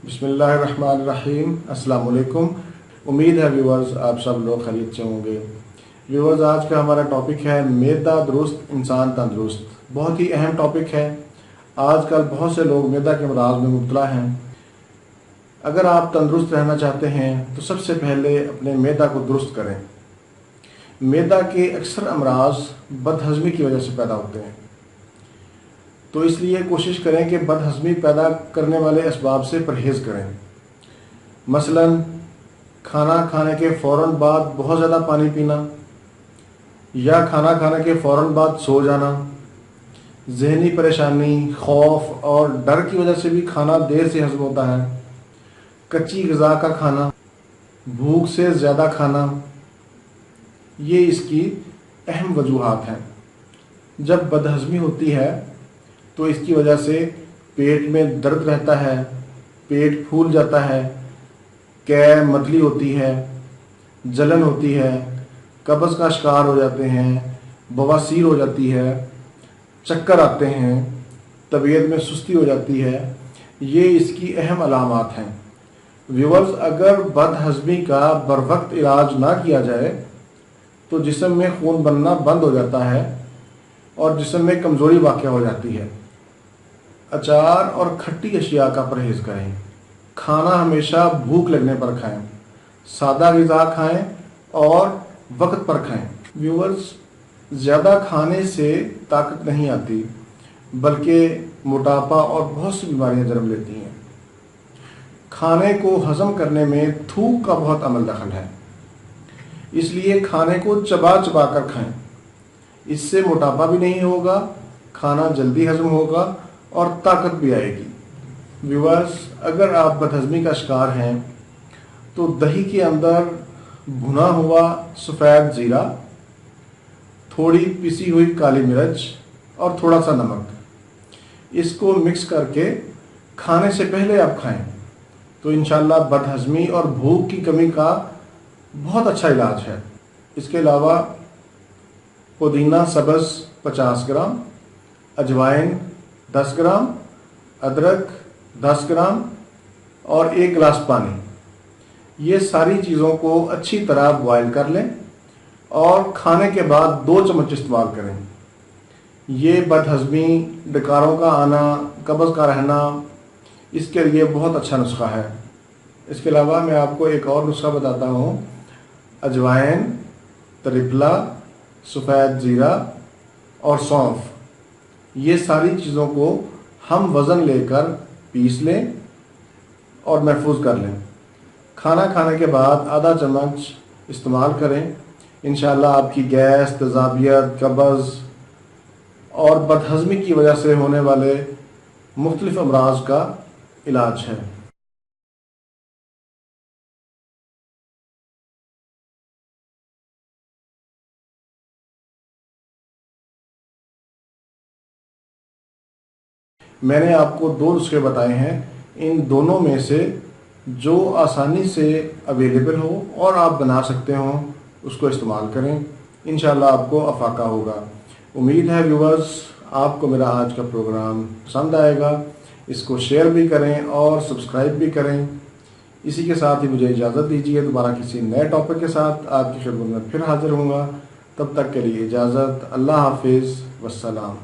बिस्मिल्लाहिर्रहमानिर्रहीम। अस्सलाम वालेकुम। उम्मीद है व्यूवर्स आप सब लोग खैरियत से होंगे। व्यूवर्स, आज का हमारा टॉपिक है मैदा दुरुस्त इंसान तंदुरुस्त। बहुत ही अहम टॉपिक है। आजकल बहुत से लोग मैदा के अमराज में मुब्तला हैं। अगर आप तंदुरुस्त रहना चाहते हैं तो सबसे पहले अपने मैदा को दुरुस्त करें। मैदा के अक्सर अमराज बदहज़मी की वजह से पैदा होते हैं, तो इसलिए कोशिश करें कि बदहज़मी पैदा करने वाले असबाब से परहेज़ करें। मसलन खाना खाने के फ़ौरन बाद बहुत ज़्यादा पानी पीना, या खाना खाने के फ़ौरन बाद सो जाना, ज़हनी परेशानी, खौफ और डर की वजह से भी खाना देर से हज़म होता है, कच्ची ग़िज़ा का खाना, भूख से ज़्यादा खाना, ये इसकी अहम वजूहात हैं। जब बदहज़मी होती है तो इसकी वजह से पेट में दर्द रहता है, पेट फूल जाता है, कै मतली होती है, जलन होती है, कब्ज़ का शिकार हो जाते हैं, बवासीर हो जाती है, चक्कर आते हैं, तबीयत में सुस्ती हो जाती है। ये इसकी अहम अलामात हैं। व्यूअर्स, अगर बदहज़मी का बरवक्त इलाज ना किया जाए तो जिस्म में खून बनना बंद हो जाता है और जिस्म में कमज़ोरी वाक़या हो जाती है। अचार और खट्टी अशिया का परहेज़ करें। खाना हमेशा भूख लगने पर खाएं। सादा ग़िज़ा खाएं और वक्त पर खाएं। व्यूअर्स, ज़्यादा खाने से ताकत नहीं आती, बल्कि मोटापा और बहुत सी बीमारियां जन्म लेती हैं। खाने को हज़म करने में थूक का बहुत अमल दखल है, इसलिए खाने को चबा चबा कर खाएं। इससे मोटापा भी नहीं होगा, खाना जल्दी हज़म होगा और ताकत भी आएगी। व्यूअर्स, अगर आप बदहज़मी का शिकार हैं तो दही के अंदर भुना हुआ सफ़ेद ज़ीरा, थोड़ी पिसी हुई काली मिर्च और थोड़ा सा नमक, इसको मिक्स करके खाने से पहले आप खाएं तो इंशाल्लाह बदहज़मी और भूख की कमी का बहुत अच्छा इलाज है। इसके अलावा पुदीना सब्ज़ 50 ग्राम, अजवाइन 10 ग्राम, अदरक 10 ग्राम और 1 गिलास पानी, ये सारी चीज़ों को अच्छी तरह बॉयल कर लें और खाने के बाद 2 चम्मच इस्तेमाल करें। ये बदहज़मी, डकारों का आना, कब्ज़ का रहना, इसके लिए बहुत अच्छा नुस्खा है। इसके अलावा मैं आपको एक और नुस्खा बताता हूँ। अजवाइन, त्रिफला, सफ़ेद ज़ीरा और सौंफ, ये सारी चीज़ों को हम वज़न लेकर पीस लें और महफूज कर लें। खाना खाने के बाद आधा चम्मच इस्तेमाल करें। इंशाल्लाह आपकी गैस, तेज़ाबियत, कब्ज़ और बदहज़मी की वजह से होने वाले मुख्तलिफ अमराज का इलाज है। मैंने आपको 2 नुस्खे बताए हैं। इन दोनों में से जो आसानी से अवेलेबल हो और आप बना सकते हो, उसको इस्तेमाल करें। इंशाल्लाह आपको अफाका होगा। उम्मीद है व्यूवर्स, आपको मेरा आज का प्रोग्राम पसंद आएगा। इसको शेयर भी करें और सब्सक्राइब भी करें। इसी के साथ ही मुझे इजाज़त दीजिए। दोबारा किसी नए टॉपिक के साथ आपकी खिदमत में फिर हाजिर होऊंगा। तब तक के लिए इजाज़त। अल्लाह हाफिज़, वस्सलाम।